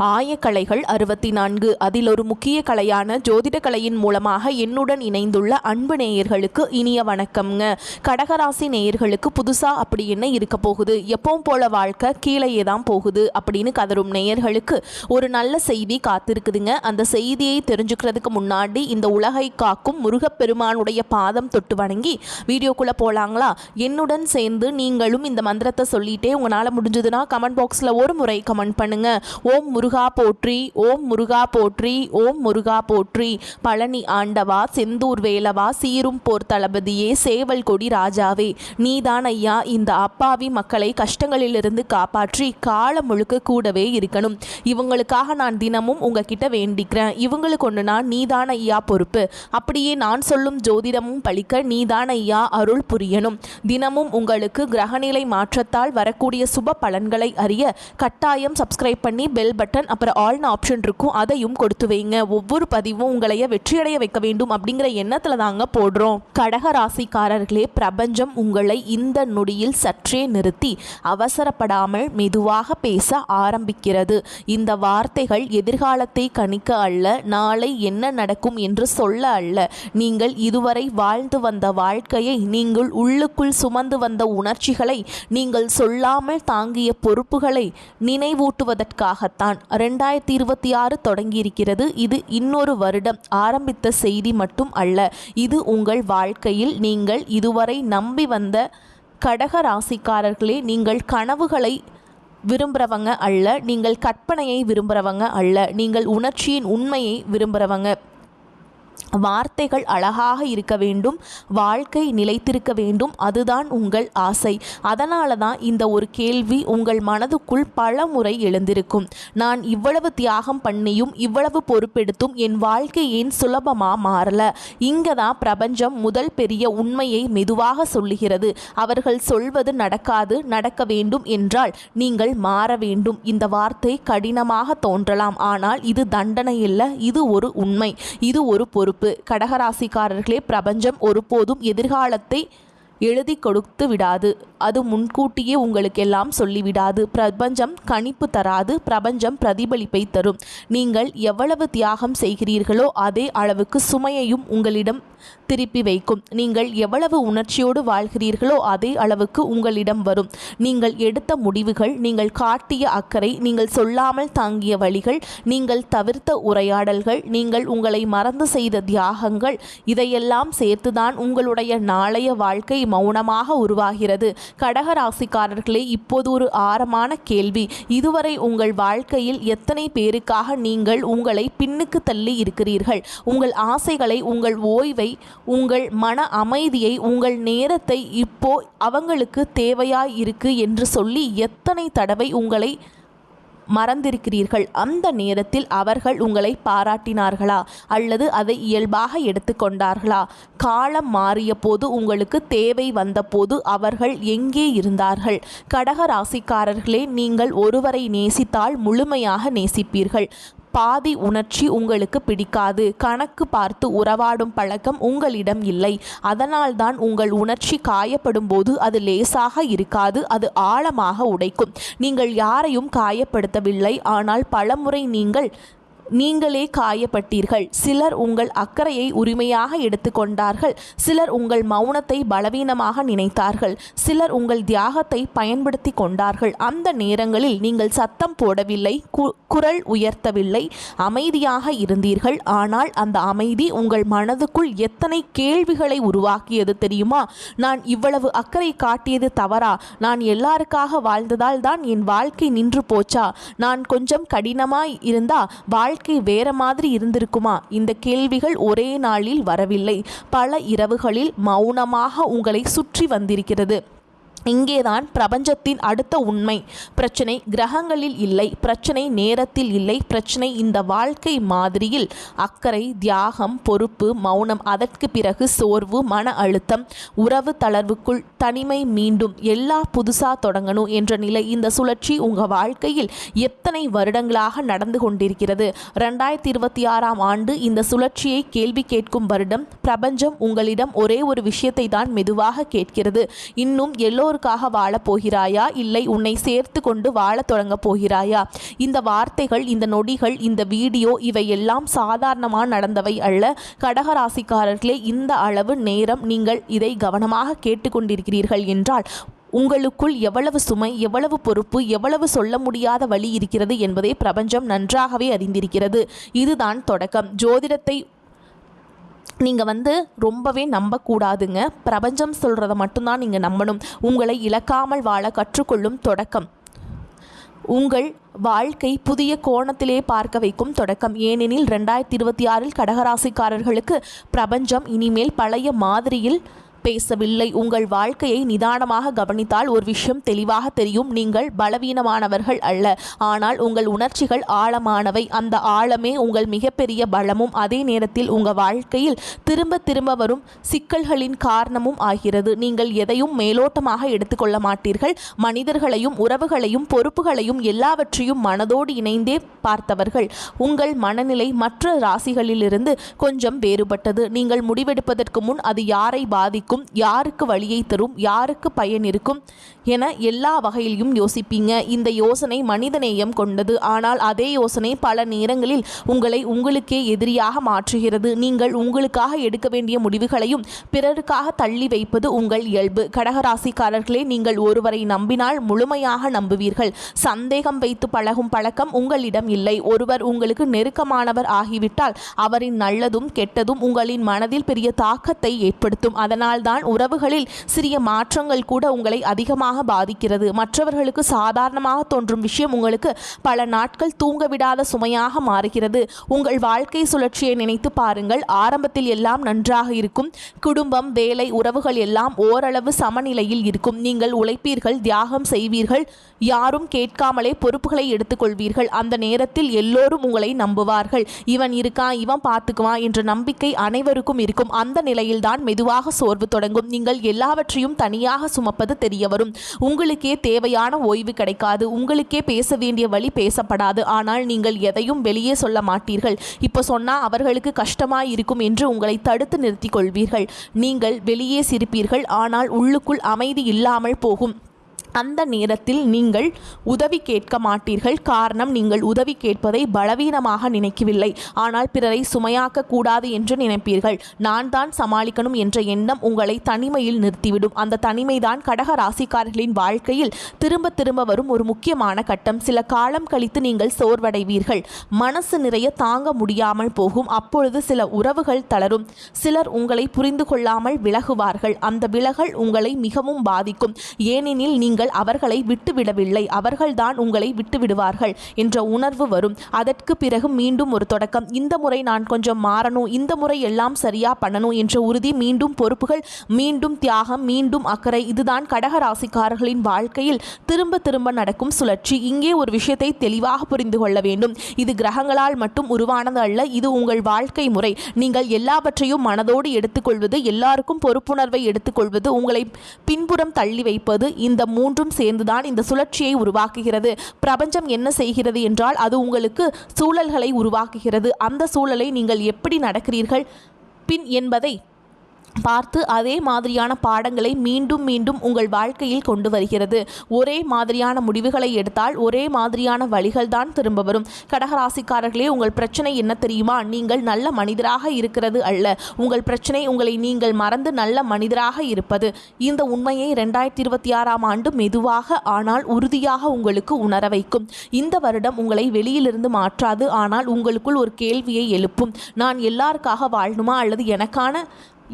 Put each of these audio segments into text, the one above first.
ஆயக்கலைகள் 64 அதில் ஒரு முக்கிய கலையான ஜோதிட கலையின் மூலமாக என்னுடன் இணைந்துள்ள அன்பு நேயர்களுக்கு இனிய வணக்கம்ங்க. கடகராசி நேயர்களுக்கு புதுசா அப்படி என்ன இருக்க போகுது, எப்பவும் போல வாழ்க்கை கீழேயே தான் போகுது அப்படின்னு கதரும் நேயர்களுக்கு ஒரு நல்ல செய்தி காத்திருக்குதுங்க. அந்த செய்தியை தெரிஞ்சுக்கிறதுக்கு முன்னாடி இந்த உலகை காக்கும் முருகப்பெருமானுடைய பாதம் தொட்டு வணங்கி வீடியோக்குள்ள போலாங்களா? என்னுடன் சேர்ந்து நீங்களும் இந்த மந்திரத்தை சொல்லிட்டே உங்களால் முடிஞ்சதுன்னா கமெண்ட் பாக்ஸில் ஒரு முறை கமெண்ட் பண்ணுங்க. ஓம் முருகா போற்றி, ஓம் முருகா போற்றி, ஓம் முருகா போற்றி. பழனி ஆண்டவா, செந்தூர் வேலவா, சீரும் போர் தளபதியே, சேவல் கொடி ராஜாவே, நீதான் ஐயா இந்த அப்பாவி மக்களை கஷ்டங்களிலிருந்து காப்பாற்றி காலம் முழுக்க கூடவே இருக்கணும். இவங்களுக்காக நான் தினமும் உங்ககிட்ட வேண்டிக்கிறேன். இவங்களுக்கு ஒன்றுனா நீதான் ஐயா பொறுப்பு. அப்படியே நான் சொல்லும் ஜோதிடமும் பழிக்க நீதான் ஐயா அருள் புரியணும். தினமும் உங்களுக்கு கிரகநிலை மாற்றத்தால் வரக்கூடிய சுப பலன்களை அறிய கட்டாயம் சப்ஸ்கிரைப் பண்ணி பெல் பட்டன் அப்புறம் ஆல்னு ஆப்ஷன் இருக்கும், அதையும் கொடுத்து வைங்க. ஒவ்வொரு பதிவும் உங்களைய வெற்றியடைய வைக்க வேண்டும் அப்படிங்கிற எண்ணத்துல தாங்க போடுறோம். கடக ராசிக்காரர்களே, பிரபஞ்சம் உங்களை இந்த நொடியில் சற்றே நிறுத்தி அவசரப்படாமல் மெதுவாக பேச ஆரம்பிக்கிறது. இந்த வார்த்தைகள் எதிர்காலத்தை கணிக்க அல்ல, நாளை என்ன நடக்கும் என்று சொல்ல அல்ல. நீங்கள் இதுவரை வாழ்ந்து வந்த வாழ்க்கையை, நீங்கள் உள்ளுக்குள் சுமந்து வந்த உணர்ச்சிகளை, நீங்கள் சொல்லாமல் தாங்கிய பொறுப்புகளை நினைவூட்டுவதற்காகத்தான் 2026 தொடங்கியிருக்கிறது. இது இன்னொரு வருடம் ஆரம்பித்த செய்தி மட்டும் அல்ல. இது உங்கள் வாழ்க்கையில் நீங்கள் இதுவரை நம்பி வந்த கடக ராசிக்காரர்களே, நீங்கள் கனவுகளை விரும்புகிறவங்க அல்ல, நீங்கள் கற்பனையை விரும்புகிறவங்க அல்ல, நீங்கள் உணர்ச்சியின் உண்மையை விரும்புகிறவங்க. வார்த்தைகள் அழகாக இருக்க வேண்டும், வாழ்க்கை நிலைத்திருக்க வேண்டும், அதுதான் உங்கள் ஆசை. அதனால தான் இந்த ஒரு கேள்வி உங்கள் மனதுக்குள் பல முறை எழுந்திருக்கும். நான் இவ்வளவு தியாகம் பண்ணியும் இவ்வளவு பொறுப்பெடுத்தும் என் வாழ்க்கை ஏன் சுலபமாக மாறல? இங்கே தான் பிரபஞ்சம் முதல் பெரிய உண்மையை மெதுவாக சொல்லுகிறது. அவர்கள் சொல்வது நடக்காது, நடக்க வேண்டும் என்றால் நீங்கள் மாற வேண்டும். இந்த வார்த்தை கடினமாக தோன்றலாம், ஆனால் இது தண்டனை இல்லை, இது ஒரு உண்மை, இது ஒரு பொறுப்பு. கடகராசிக்காரர்களே, பிரபஞ்சம் ஒருபோதும் எதிர்காலத்தை எழுதி கொடுத்து விடாது. அது முன்கூட்டியே உங்களுக்கு எல்லாம் சொல்லிவிடாது. பிரபஞ்சம் கணிப்பு தராது, பிரபஞ்சம் பிரதிபலிப்பை தரும். நீங்கள் எவ்வளவு தியாகம் செய்கிறீர்களோ அதே அளவுக்கு சுமையையும் உங்களிடம் திருப்பி வைக்கும். நீங்கள் எவ்வளவு உணர்ச்சியோடு வாழ்கிறீர்களோ அதே அளவுக்கு உங்களிடம் வரும். நீங்கள் எடுத்த முடிவுகள், நீங்கள் காட்டிய அக்கறை, நீங்கள் சொல்லாமல் தாங்கிய வழிகள், நீங்கள் தவிர்த்த உரையாடல்கள், நீங்கள் உங்களை மறந்து செய்த தியாகங்கள், இதையெல்லாம் சேர்த்துதான் உங்களுடைய நாளைய வாழ்க்கை மௌனமாக உருவாகிறது. கடக ராசிக்காரர்களே, இப்போது ஒரு ஆழமான கேள்வி. இதுவரை உங்கள் வாழ்க்கையில் எத்தனை பேருக்காக நீங்கள் உங்களை பின்னுக்கு தள்ளி இருக்கிறீர்கள்? உங்கள் ஆசைகளை, உங்கள் ஓய்வை, உங்கள் மன அமைதியை, உங்கள் நேரத்தை இப்போ அவங்களுக்கு தேவையாய் இருக்கு என்று சொல்லி எத்தனை தடவை உங்களை மறந்திருக்கிறீர்கள்? அந்த நேரத்தில் அவர்கள் உங்களை பாராட்டினார்களா அல்லது அதை இயல்பாக எடுத்துக்கொண்டார்களா? காலம் மாறிய போது, உங்களுக்கு தேவை வந்த போது அவர்கள் எங்கே இருந்தார்கள்? கடக ராசிக்காரர்களே, நீங்கள் ஒருவரை நேசித்தால் முழுமையாக நேசிப்பீர்கள். பாதி உணர்ச்சி உங்களுக்கு பிடிக்காது. கணக்கு பார்த்து உறவாடும் பழக்கம் உங்களிடம் இல்லை. அதனால்தான் உங்கள் உணர்ச்சி காயப்படும் போது அது லேசாக இருக்காது, அது ஆழமாக உடைக்கும். நீங்கள் யாரையும் காயப்படுத்தவில்லை, ஆனால் பலமுறை நீங்களே காயப்பட்டீர்கள். சிலர் உங்கள் அக்கறையை உரிமையாக எடுத்துக்கொண்டார்கள், சிலர் உங்கள் மௌனத்தை பலவீனமாக நினைத்தார்கள், சிலர் உங்கள் தியாகத்தை பயன்படுத்தி கொண்டார்கள். அந்த நேரங்களில் நீங்கள் சத்தம் போடவில்லை, குரல் உயர்த்தவில்லை, அமைதியாக இருந்தீர்கள். ஆனால் அந்த அமைதி உங்கள் மனதுக்குள் எத்தனை கேள்விகளை உருவாக்கியது தெரியுமா? நான் இவ்வளவு அக்கறை காட்டியது தவறா? நான் எல்லாருக்காக வாழ்ந்ததால் தான் என் வாழ்க்கை நின்று போச்சா? நான் கொஞ்சம் கடினமாய் இருந்தா வாழ்க்கை வேற மாதிரி இருந்திருக்குமா? இந்த கேள்விகள் ஒரே நாளில் வரவில்லை, பல இரவுகளில் மௌனமாக உங்களை சுற்றி வந்திருக்கிறது. இங்கேதான் பிரபஞ்சத்தின் அடுத்த உண்மை. பிரச்சனை கிரகங்களில் இல்லை, பிரச்சனை நேரத்தில் இல்லை, பிரச்சனை இந்த வாழ்க்கை மாதிரியில். அக்கறை, தியாகம், பொறுப்பு, மௌனம், அதற்கு பிறகு சோர்வு, மன அழுத்தம், உறவு தளர்வுக்குள் தனிமை, மீண்டும் எல்லா புதுசா தொடங்கணும் என்ற நிலை. இந்த சுழற்சி உங்கள் வாழ்க்கையில் எத்தனை வருடங்களாக நடந்து கொண்டிருக்கிறது? 2026ஆம் ஆண்டு இந்த சுழற்சியை கேள்வி கேட்கும் வருடம். பிரபஞ்சம் உங்களிடம் ஒரே ஒரு விஷயத்தை தான் மெதுவாக கேட்கிறது. இன்னும் எல்லோரும் பெற்றோருக்காக வாழப் போகிறாயா, இல்லை உன்னை சேர்த்து கொண்டு வாழத் தொடங்க போகிறாயா? இந்த வார்த்தைகள், இந்த நொடிகள், இந்த வீடியோ இவையெல்லாம் சாதாரணமாக நடந்தவை அல்ல. கடகராசிக்காரர்களே, இந்த அளவு நேரம் நீங்கள் இதை கவனமாக கேட்டுக்கொண்டிருக்கிறீர்கள் என்றால் உங்களுக்குள் எவ்வளவு சுமை, எவ்வளவு பொறுப்பு, எவ்வளவு சொல்ல முடியாத வலி இருக்கிறது என்பதை பிரபஞ்சம் நன்றாகவே அறிந்திருக்கிறது. இதுதான் தொடக்கம். ஜோதிடத்தை நீங்கள் ரொம்பவே நம்பக்கூடாதுங்க. பிரபஞ்சம் சொல்கிறத மட்டும்தான் நீங்கள் நம்பணும். உங்களை இழக்காமல் வாழ கற்றுக்கொள்ளும் தொடக்கம். உங்கள் வாழ்க்கை புதிய கோணத்திலே பார்க்க வைக்கும் தொடக்கம். ஏனெனில் 2026 கடகராசிக்காரர்களுக்கு பிரபஞ்சம் இனிமேல் பழைய மாதிரியில் பேசவில்லை. உங்கள் வாழ்க்கையை நிதானமாக கவனித்தால் ஒரு விஷயம் தெளிவாக தெரியும். நீங்கள் பலவீனமானவர்கள் அல்ல, ஆனால் உங்கள் உணர்ச்சிகள் ஆழமானவை. அந்த ஆழமே உங்கள் மிகப்பெரிய பலமும் அதே நேரத்தில் உங்கள் வாழ்க்கையில் திரும்ப திரும்ப வரும் சிக்கல்களின் காரணமும் ஆகிறது. நீங்கள் எதையும் மேலோட்டமாக எடுத்துக்கொள்ள மாட்டீர்கள். மனிதர்களையும் உறவுகளையும் பொறுப்புகளையும் எல்லாவற்றையும் மனதோடு இணைந்தே பார்த்தவர்கள். உங்கள் மனநிலை மற்ற ராசிகளிலிருந்து கொஞ்சம் வேறுபட்டது. நீங்கள் முடிவெடுப்பதற்கு முன் அது யாரை பாதிக்கும், யாருக்கு வழியை தரும், யாருக்கு பயன் இருக்கும் என எல்லா வகையிலும் யோசிப்பீங்க. இந்த யோசனை மனிதநேயம் கொண்டது. ஆனால் அதே யோசனை பல நேரங்களில் உங்களை உங்களுக்கே எதிரியாக மாற்றுகிறது. நீங்கள் உங்களுக்காக எடுக்க வேண்டிய முடிவுகளையும் பிறருக்காக தள்ளி வைப்பது உங்கள் இயல்பு. கடகராசிக்காரர்களே, நீங்கள் ஒருவரை நம்பினால் முழுமையாக நம்புவீர்கள். சந்தேகம் வைத்து பழகும் பழக்கம் உங்களிடம் இல்லை. ஒருவர் உங்களுக்கு நெருக்கமானவர் ஆகிவிட்டால் அவரின் நல்லதும் கெட்டதும் உங்களின் மனதில் பெரிய தாக்கத்தை ஏற்படுத்தும். அதனால் தான் உறவுகளில் சிறிய மாற்றங்கள் கூட உங்களை அதிகமாக பாதிக்கிறது. மற்றவர்களுக்கு சாதாரணமாக தோன்றும் விஷயம் உங்களுக்கு பல நாட்கள் தூங்க விடாத சுமையாக மாறுகிறது. உங்கள் வாழ்க்கை சுழற்சியை நினைத்து பாருங்கள். ஆரம்பத்தில் எல்லாம் நன்றாக இருக்கும். குடும்பம், வேலை, உறவுகள் எல்லாம் ஓரளவு சமநிலையில் இருக்கும். நீங்கள் உழைப்பீர்கள், தியாகம் செய்வீர்கள், யாரும் கேட்காமலே பொறுப்புகளை எடுத்துக்கொள்வீர்கள். அந்த நேரத்தில் எல்லோரும் உங்களை நம்புவார்கள். இவன் இருக்கான், இவன் பார்த்துக்குவான் என்ற நம்பிக்கை அனைவருக்கும் இருக்கும். அந்த நிலையில்தான் மெதுவாக சோர்வு தொடங்கும். நீங்கள் எல்லாவற்றையும் தனியாக சுமப்பது தெரிய வரும். உங்களுக்கே தேவையான ஓய்வு கிடைக்காது. உங்களுக்கே பேச வேண்டிய வழி பேசப்படாது. ஆனால் நீங்கள் எதையும் வெளியே சொல்ல மாட்டீர்கள். இப்போ சொன்னா அவர்களுக்கு கஷ்டமாய் இருக்கும் என்று உங்களை தடுத்து நிறுத்திக் கொள்வீர்கள். நீங்கள் வெளியே சிரிப்பீர்கள், ஆனால் உள்ளுக்குள் அமைதி இல்லாமல் போகும். அந்த நேரத்தில் நீங்கள் உதவி கேட்க மாட்டீர்கள். காரணம், நீங்கள் உதவி கேட்பதை பலவீனமாக நினைக்கவில்லை, ஆனால் பிறரை சுமையாக்க கூடாது என்று நினைப்பீர்கள். நான் தான் சமாளிக்கணும் என்ற எண்ணம் உங்களை தனிமையில் நிறுத்திவிடும். அந்த தனிமைதான் கடக ராசிக்காரர்களின் வாழ்க்கையில் திரும்ப திரும்ப வரும் ஒரு முக்கியமான கட்டம். சில காலம் கழித்து நீங்கள் சோர்வடைவீர்கள். மனசு நிறைய தாங்க முடியாமல் போகும். அப்பொழுது சில உறவுகள் தளரும். சிலர் உங்களை புரிந்து கொள்ளாமல் விலகுவார்கள். அந்த விலகல் உங்களை மிகவும் பாதிக்கும். ஏனெனில் நீங்கள் அவர்களை விட்டுவிடவில்லை, அவர்கள்தான் உங்களை விட்டுவிடுவார்கள் என்ற உணர்வு வரும். அதற்கு பிறகு மீண்டும் ஒரு தொடக்கம். இந்த முறை நான் கொஞ்சம் மாறணும், இந்த முறை எல்லாம் சரியா பண்ணணும் என்ற உறுதி, மீண்டும் பொறுப்புகள், மீண்டும் தியாகம், மீண்டும் அக்கறை. இதுதான் கடக ராசிக்காரர்களின் வாழ்க்கையில் திரும்ப திரும்ப நடக்கும் சுழற்சி. இங்கே ஒரு விஷயத்தை தெளிவாக புரிந்து கொள்ள வேண்டும். இது கிரகங்களால் மட்டும் உருவானது அல்ல. இது உங்கள் வாழ்க்கை முறை. நீங்கள் எல்லாவற்றையும் மனதோடு எடுத்துக்கொள்வது, எல்லாருக்கும் பொறுப்புணர்வை எடுத்துக்கொள்வது, உங்களை பின்புறம் தள்ளி வைப்பது, இந்த மூன்றும் சேர்ந்துதான் இந்த சுழற்சியை உருவாக்குகிறது. பிரபஞ்சம் என்ன செய்கிறது என்றால் அது உங்களுக்கு சூழல்களை உருவாக்குகிறது. அந்த சூழலை நீங்கள் எப்படி நடக்கிறீர்கள் பின் என்பதை பார்த்து அதே மாதிரியான பாடங்களை மீண்டும் மீண்டும் உங்கள் வாழ்க்கையில் கொண்டு வருகிறது. ஒரே மாதிரியான முடிவுகளை எடுத்தால் ஒரே மாதிரியான வழிகள் தான் திரும்ப வரும். கடகராசிக்காரர்களே, உங்கள் பிரச்சனை என்ன தெரியுமா? நீங்கள் நல்ல மனிதராக இருக்கிறது அல்ல. உங்கள் பிரச்சனை உங்களை நீங்கள் மறந்து நல்ல மனிதராக இருப்பது. இந்த உண்மையை 2026 மெதுவாக ஆனால் உறுதியாக உங்களுக்கு உணர வைக்கும். இந்த வருடம் உங்களை வெளியிலிருந்து மாற்றாது, ஆனால் உங்களுக்குள் ஒரு கேள்வியை எழுப்பும். நான் எல்லாருக்காக வாழணுமா, அல்லது எனக்கான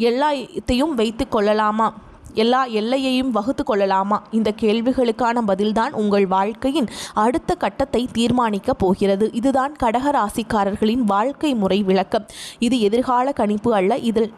எல்லாத்தையும் வைத்து கொள்ளலாமா, எல்லா எல்லையையும் வகுத்து கொள்ளலாமா? இந்த கேள்விகளுக்கான பதில்தான் உங்கள் வாழ்க்கையின் அடுத்த கட்டத்தை தீர்மானிக்கப் போகிறது. இதுதான் கடக ராசிக்காரர்களின் வாழ்க்கை முறை விளக்கம். இது எதிர்கால கணிப்பு அல்ல. இதில்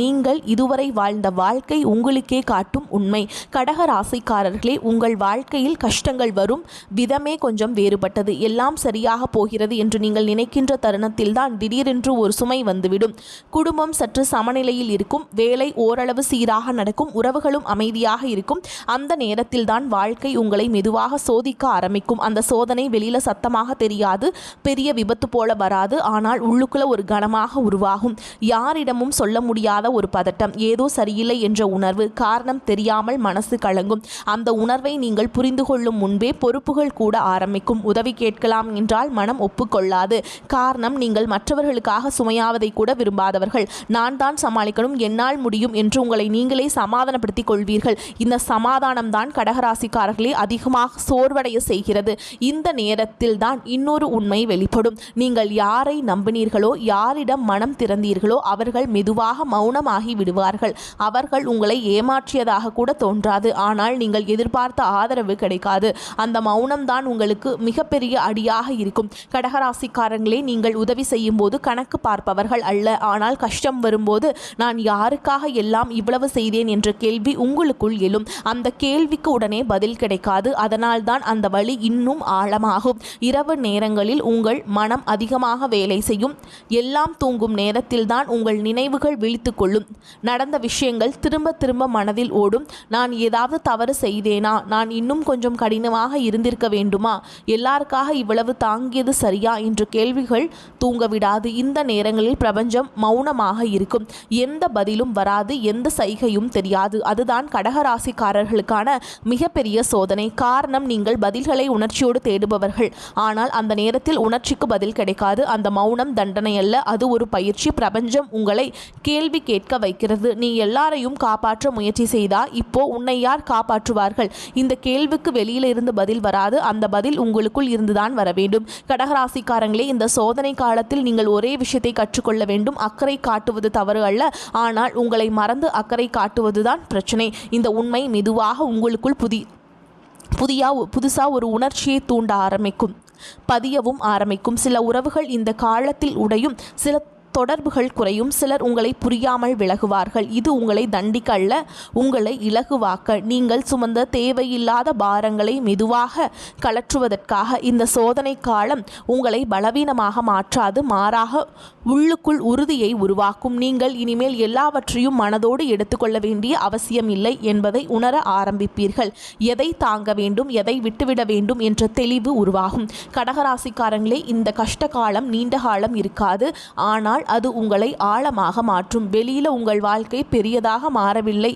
நீங்கள் இதுவரை வாழ்ந்த வாழ்க்கை உங்களுக்கே காட்டும் உண்மை. கடக ராசிக்காரர்களே, உங்கள் வாழ்க்கையில் கஷ்டங்கள் வரும் விதமே கொஞ்சம் வேறுபட்டது. எல்லாம் சரியாக போகிறது என்று நீங்கள் நினைக்கின்ற தருணத்தில்தான் திடீரென்று ஒரு சுமை வந்துவிடும். குடும்பம் சற்று சமநிலையில் இருக்கும், வேலை ஓரளவு சீராக நடக்கும், உறவுகளும் அமைதியாக இருக்கும். அந்த நேரத்தில்தான் வாழ்க்கை உங்களை மெதுவாக சோதிக்க ஆரம்பிக்கும். அந்த சோதனை வெளியில சத்தமாக தெரியாது, பெரிய விபத்து போல வராது, ஆனால் உள்ளுக்குள்ள ஒரு கனமாக உருவாகும். யாரிடமும் சொல்ல முடியாது முடியாத ஒரு பதட்டம், ஏதோ சரியில்லை என்ற உணர்வு, காரணம் தெரியாமல் மனசு கலங்கும். அந்த உணர்வை நீங்கள் புரிந்து கொள்ளும் முன்பே பொறுப்புகள் கூட ஆரம்பிக்கும். உதவி கேட்கலாம் என்றால் மனம் ஒப்புக்கொள்ளாது. காரணம், நீங்கள் மற்றவர்களுக்காக சுமையாவதை கூட விரும்பாதவர்கள். நான் தான் சமாளிக்கணும், என்னால் முடியும் என்று உங்களை நீங்களே சமாதானப்படுத்திக் கொள்வீர்கள். இந்த சமாதானம் தான் கடகராசிக்காரர்களே அதிகமாக சோர்வடைய செய்கிறது. இந்த நேரத்தில் தான் இன்னொரு உண்மை வெளிப்படும். நீங்கள் யாரை நம்பினீர்களோ, யாரிடம் மனம் திறந்தீர்களோ அவர்கள் மெதுவாக மௌனமாகி விடுவார்கள். அவர்கள் உங்களை ஏமாற்றியதாக கூட தோன்றாது. ஆனால் நீங்கள் எதிர்பார்த்த ஆதரவு கிடைக்காது. அந்த மௌனம் தான் உங்களுக்கு மிகப்பெரிய அடியாக இருக்கும். கடகராசிக்காரங்களே, நீங்கள் உதவி செய்யும் போது கணக்கு பார்ப்பவர்கள் அல்ல. ஆனால் கஷ்டம் வரும்போது நான் யாருக்காக எல்லாம் இவ்வளவு செய்தேன் என்ற கேள்வி உங்களுக்குள் எழும். அந்த கேள்விக்கு உடனே பதில் கிடைக்காது. அதனால் தான் அந்த வலி இன்னும் ஆழமாகும். இரவு நேரங்களில் உங்கள் மனம் அதிகமாக வேலை செய்யும். எல்லாம் தூங்கும் நேரத்தில் தான் உங்கள் நினைவுகள் விழித்து கொள்ளும். நடந்த விஷயங்கள் திரும்ப திரும்ப மனதில் ஓடும். நான் ஏதாவது தவறு செய்தேனா? நான் இன்னும் கொஞ்சம் கடினமாக இருந்திருக்க வேண்டுமா? எல்லாருக்காக இவ்வளவு தாங்கியது சரியா என்ற கேள்விகள் தூங்க விடாது. இந்த நேரங்களில் பிரபஞ்சம் மௌனமாக இருக்கும். எந்த பதிலும் வராது, எந்த சைகையும் தெரியாது. அதுதான் கடகராசிக்காரர்களுக்கான மிகப்பெரிய சோதனை. காரணம், நீங்கள் பதில்களை உணர்ச்சியோடு தேடுபவர்கள். ஆனால் அந்த நேரத்தில் உணர்ச்சிக்கு பதில் கிடைக்காது. அந்த மௌனம் தண்டனை அல்ல, அது ஒரு பயிற்சி. பிரபஞ்சம் உங்களை கேள்வி கேட்க வைக்கிறது. நீ எல்லாரையும் காப்பாற்ற முயற்சி செய்தா, இப்போ உன்னை யார் காப்பாற்றுவார்கள்? இந்த கேள்விக்கு வெளியில இருந்து பதில் வராது. அந்த பதில் உங்களுக்குள் இருந்துதான் வர வேண்டும். கடகராசிக்காரங்களே, இந்த சோதனை காலத்தில் நீங்கள் ஒரே விஷயத்தை கற்றுக்கொள்ள வேண்டும். அக்கறை காட்டுவது தவறு அல்ல, ஆனால் உங்களை மறந்து அக்கறை காட்டுவதுதான் பிரச்சனை. இந்த உண்மை மெதுவாக உங்களுக்குள் புதுசா ஒரு உணர்ச்சியை தூண்ட ஆரம்பிக்கும், பதியவும் ஆரம்பிக்கும். சில உறவுகள் இந்த காலத்தில் உடையும், சில தொடர்புகள் குறையும், சிலர் உங்களை புரியாமல் விலகுவார்கள். இது உங்களை தண்டிக்க அல்ல, உங்களை இலகுவாக்க. நீங்கள் சுமந்த தேவையில்லாத பாரங்களை மெதுவாக கலற்றுவதற்காக. இந்த சோதனை காலம் உங்களை பலவீனமாக மாற்றாது, மாறாக உள்ளுக்குள் உறுதியை உருவாக்கும். நீங்கள் இனிமேல் எல்லாவற்றையும் மனதோடு எடுத்துக்கொள்ள வேண்டிய அவசியம் இல்லை என்பதை உணர ஆரம்பிப்பீர்கள். எதை தாங்க வேண்டும், எதை விட்டுவிட வேண்டும் என்ற தெளிவு உருவாகும். கடகராசிக்காரங்களே, இந்த கஷ்ட காலம் நீண்ட காலம் இருக்காது. ஆனால் அது உங்களை ஆழமாக மாற்றும். வெளியில உங்கள் வாழ்க்கை பெரியதாக மாறவில்லை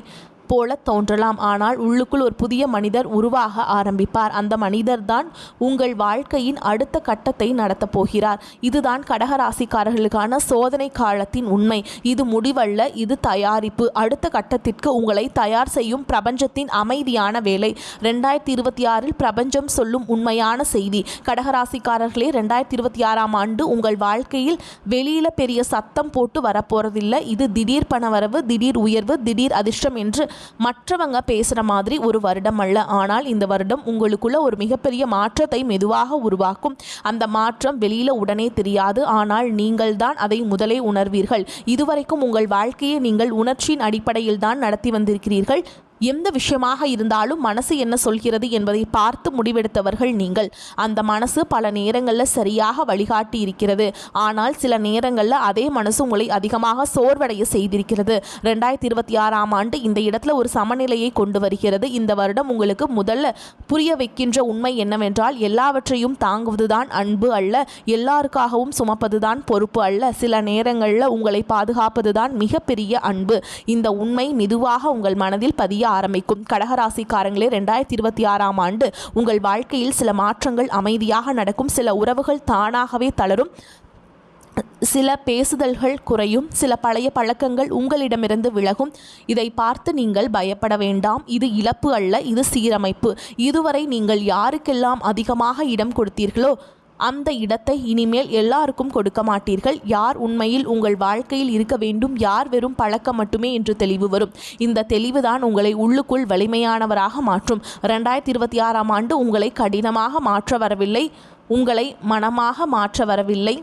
போல தோன்றலாம், ஆனால் உள்ளுக்குள் ஒரு புதிய மனிதர் உருவாக ஆரம்பிப்பார். அந்த மனிதர் தான் உங்கள் வாழ்க்கையின் அடுத்த கட்டத்தை நடத்தப் போகிறார். இதுதான் கடகராசிக்காரர்களுக்கான சோதனை காலத்தின் உண்மை. இது முடிவல்ல, இது தயாரிப்பு. அடுத்த கட்டத்திற்கு உங்களை தயார் செய்யும் பிரபஞ்சத்தின் அமைதியான வேலை. 2026 பிரபஞ்சம் சொல்லும் உண்மையான செய்தி. கடகராசிக்காரர்களே, 2026 ஆண்டு உங்கள் வாழ்க்கையில் வெளியில பெரிய சத்தம் போட்டு வரப்போறதில்லை. இது திடீர் பணவரவு, திடீர் உயர்வு, திடீர் அதிர்ஷ்டம் என்று மற்றவங்க பேசுகிற மாதிரி ஒரு வருடம் அல்ல. ஆனால் இந்த வருடம் உங்களுக்குள்ள ஒரு மிகப்பெரிய மாற்றத்தை மெதுவாக உருவாக்கும். அந்த மாற்றம் வெளியில உடனே தெரியாது, ஆனால் நீங்கள் தான் அதை முதலே உணர்வீர்கள். இதுவரைக்கும் உங்கள் வாழ்க்கையை நீங்கள் உணர்ச்சியின் அடிப்படையில் தான் நடத்தி வந்திருக்கிறீர்கள். எந்த விஷயமாக இருந்தாலும் மனசு என்ன சொல்கிறது என்பதை பார்த்து முடிவெடுத்தவர்கள் நீங்கள். அந்த மனசு பல நேரங்களில் சரியாக வழிகாட்டி இருக்கிறது. ஆனால் சில நேரங்களில் அதே மனசு உங்களை அதிகமாக சோர்வடைய செய்திருக்கிறது. 2026 ஆண்டு இந்த இடத்துல ஒரு சமநிலையை கொண்டு வருகிறது. இந்த வருடம் உங்களுக்கு முதல்ல புரிய வைக்கின்ற உண்மை என்னவென்றால், எல்லாவற்றையும் தாங்குவதுதான் அன்பு அல்ல, எல்லாருக்காகவும் சுமப்பதுதான் பொறுப்பு அல்ல, சில நேரங்களில் உங்களை பாதுகாப்பதுதான் மிகப்பெரிய அன்பு. இந்த உண்மை மெதுவாக உங்கள் மனதில் பதிய ஆரம்பிக்கும். கடகராசிக்காரங்களே, 2026 ஆண்டு உங்கள் வாழ்க்கையில் சில மாற்றங்கள் அமைதியாக நடக்கும். சில உறவுகள் தானாகவே தளரும், சில பேசுதல்கள் குறையும், சில பழைய பழக்கங்கள் உங்களிடமிருந்து விலகும். இதை பார்த்து நீங்கள் பயப்பட வேண்டாம். இது இழப்பு அல்ல, இது சீரமைப்பு. இதுவரை நீங்கள் யாருக்கெல்லாம் அதிகமாக இடம் கொடுத்தீர்களோ அந்த இடத்தை இனிமேல் எல்லாருக்கும் கொடுக்க மாட்டீர்கள். யார் உண்மையில் உங்கள் வாழ்க்கையில் இருக்க வேண்டும், யார் வெறும் பழக்கம் மட்டுமே என்று தெளிவு வரும். இந்த தெளிவுதான் உங்களை உள்ளுக்குள் வலிமையானவராக மாற்றும். 2026 ஆண்டு உங்களை கடினமாக மாற்ற வரவில்லை, உங்களை மனமாக மாற்ற வரவில்லை.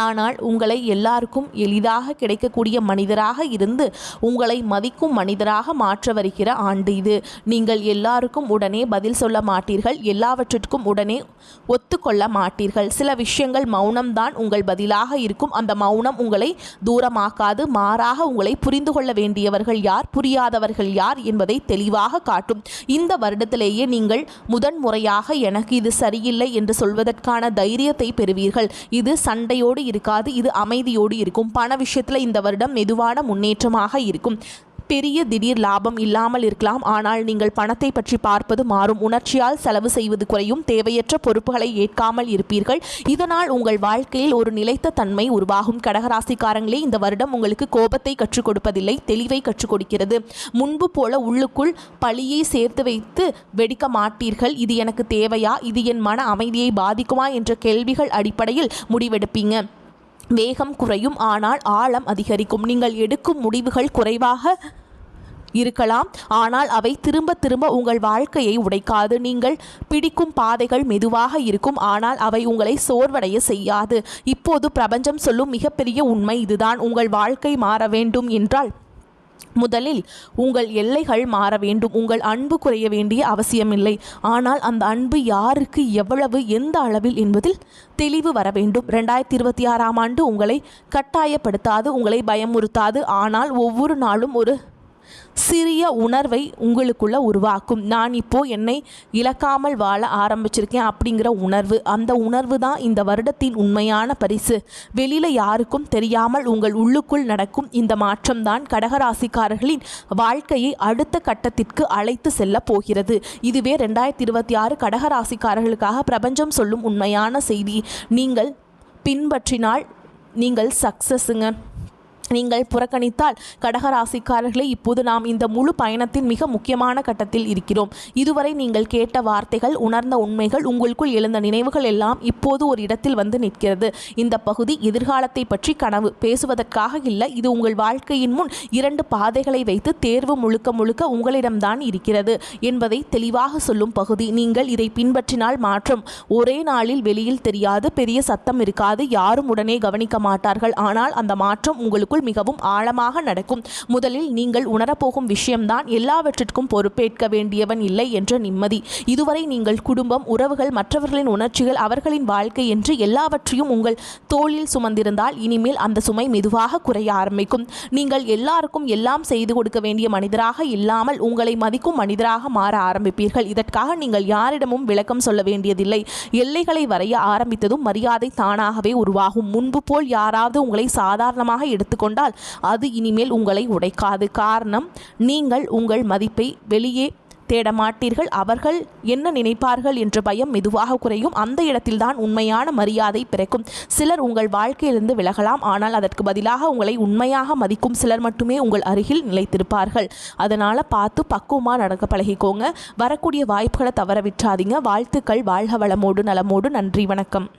ஆனால் உங்களை எல்லாருக்கும் எளிதாக கிடைக்கக்கூடிய மனிதராக இருந்து உங்களை மதிக்கும் மனிதராக மாற்ற வருகிற ஆண்டு இது. நீங்கள் எல்லாருக்கும் உடனே பதில் சொல்ல மாட்டீர்கள், எல்லாவற்றிற்கும் உடனே ஒத்துக்கொள்ள மாட்டீர்கள். சில விஷயங்கள் மௌனம்தான் உங்கள் பதிலாக இருக்கும். அந்த மௌனம் உங்களை தூரமாக்காது, மாறாக உங்களை புரிந்து கொள்ள வேண்டியவர்கள் யார், புரியாதவர்கள் யார் என்பதை தெளிவாக காட்டும். இந்த வருடத்திலேயே நீங்கள் முதன்முறையாக எனக்கு இது சரியில்லை என்று சொல்வதற்கான தைரியத்தை பெறுவீர்கள். இது சண்டையோடு அப்படி இருக்காது. இது அமைதியோடு இருக்கும். பண விஷயத்தில் இந்த வருடம் மெதுவான முன்னேற்றமாக இருக்கும். பெரிய திடீர் லாபம் இல்லாமல் இருக்கலாம். ஆனால் நீங்கள் பணத்தை பற்றி பார்ப்பது மாறும். உணர்ச்சியால் செலவு செய்வது குறையும். தேவையற்ற பொறுப்புகளை ஏற்காமல் இருப்பீர்கள். இதனால் உங்கள் வாழ்க்கையில் ஒரு நிலைத்த தன்மை உருவாகும். கடகராசிக்காரங்களே, இந்த வருடம் உங்களுக்கு கோபத்தை கற்றுக் கொடுப்பதில்லை, தெளிவை கற்றுக் கொடுக்கிறது. முன்பு போல உள்ளுக்குள் பழியை சேர்த்து வைத்து வெடிக்க மாட்டீர்கள். இது எனக்கு தேவையா, இது என் மன அமைதியை பாதிக்குமா என்ற கேள்விகள் அடிப்படையில் முடிவெடுப்பீங்க. வேகம் குறையும், ஆனால் ஆழம் அதிகரிக்கும். நீங்கள் எடுக்கும் முடிவுகள் குறைவாக இருக்கலாம், ஆனால் அவை திரும்ப திரும்ப உங்கள் வாழ்க்கையை உடைக்காது. நீங்கள் பிடிக்கும் பாதைகள் மெதுவாக இருக்கும், ஆனால் அவை உங்களை சோர்வடைய செய்யாது. இப்போது பிரபஞ்சம் சொல்லும் மிகப்பெரிய உண்மை இதுதான். உங்கள் வாழ்க்கை மாற வேண்டும் என்றால் முதலில் உங்கள் எல்லைகள் மாற வேண்டும். உங்கள் அன்பு குறைய வேண்டிய அவசியமில்லை, ஆனால் அந்த அன்பு யாருக்கு, எவ்வளவு, எந்த அளவில் என்பதில் தெளிவு வர வேண்டும். 2026ஆம் ஆண்டு உங்களை கட்டாயப்படுத்தாது, உங்களை பயமுறுத்தாது, ஆனால் ஒவ்வொரு நாளும் ஒரு சிறிய உணர்வை உங்களுக்குள்ள உருவாக்கும். நான் இப்போ என்னை இழக்காமல் வாழ ஆரம்பிச்சிருக்கேன் அப்படிங்கிற உணர்வு. அந்த உணர்வு தான் இந்த வருடத்தின் உண்மையான பரிசு. வெளியில யாருக்கும் தெரியாமல் உங்கள் உள்ளுக்குள் நடக்கும் இந்த மாற்றம்தான் கடகராசிக்காரர்களின் வாழ்க்கையை அடுத்த கட்டத்திற்கு அழைத்து செல்ல போகிறது. இதுவே 2026 கடகராசிக்காரர்களுக்காக பிரபஞ்சம் சொல்லும் உண்மையான செய்தி. நீங்கள் பின்பற்றினால் நீங்கள் சக்சஸுங்க. நீங்கள் புறக்கணித்தால் கடகராசிக்காரர்களை, இப்போது நாம் இந்த முழு பயணத்தின் மிக முக்கியமான கட்டத்தில் இருக்கிறோம். இதுவரை நீங்கள் கேட்ட வார்த்தைகள், உணர்ந்த உண்மைகள், உங்களுக்குள் எழுந்த நினைவுகள் எல்லாம் இப்போது ஒரு இடத்தில் வந்து நிற்கிறது. இந்த பகுதி எதிர்காலத்தை பற்றி கனவு பேசுவதற்காக இல்லை. இது உங்கள் வாழ்க்கையின் முன் 2 பாதைகளை வைத்து தேர்வு முழுக்க முழுக்க உங்களிடம்தான் இருக்கிறது என்பதை தெளிவாக சொல்லும் பகுதி. நீங்கள் இதை பின்பற்றினால் மாற்றம் ஒரே நாளில் வெளியில் தெரியாது. பெரிய சத்தம் இருக்காது, யாரும் உடனே கவனிக்க மாட்டார்கள். ஆனால் அந்த மாற்றம் உங்களுக்குள் மிகவும் ஆழமாக நடக்கும். முதலில் நீங்கள் உணரப்போகும் விஷயம்தான் எல்லாவற்றிற்கும் பொறுப்பேற்க வேண்டியவன் இல்லை என்ற நிம்மதி. இதுவரை நீங்கள் குடும்பம், உறவுகள், மற்றவர்களின் உணர்ச்சிகள், அவர்களின் வாழ்க்கை என்று எல்லாவற்றையும் உங்கள் தோளில் சுமந்திருந்தால் இனிமேல் அந்த சுமை மெதுவாக குறைய ஆரம்பிக்கும். நீங்கள் எல்லாருக்கும் எல்லாம் செய்து கொடுக்க வேண்டிய மனிதராக இல்லாமல் உங்களை மதிக்கும் மனிதராக மாற ஆரம்பிப்பீர்கள். இதற்காக நீங்கள் யாரிடமும் விளக்கம் சொல்ல வேண்டியதில்லை. எல்லைகளை வரைய ஆரம்பித்ததும் மரியாதை தானாகவே உருவாகும். முன்பு போல் யாராவது உங்களை சாதாரணமாக எடுத்துக்கொண்டால் அது இனிமேல் உங்களை உடைக்காது. காரணம், நீங்கள் உங்கள் மதிப்பை வெளியே தேட மாட்டீர்கள். அவர்கள் என்ன நினைப்பார்கள் என்ற பயம் மெதுவாக குறையும். அந்த இடத்தில்தான் உண்மையான மரியாதை பிறக்கும். சிலர் உங்கள் வாழ்க்கையிலிருந்து விலகலாம், ஆனால் அதற்கு பதிலாக உங்களை உண்மையாக மதிக்கும் சிலர் மட்டுமே உங்கள் அருகில் நிலைத்திருப்பார்கள். அதனால் பார்த்து பக்குவமாக நடக்க பழகிக்கோங்க. வரக்கூடிய வாய்ப்புகளை தவற விட்டுறாதீங்க. வாழ்த்துக்கள். வாழ்க வளமோடு நலமோடு. நன்றி, வணக்கம்.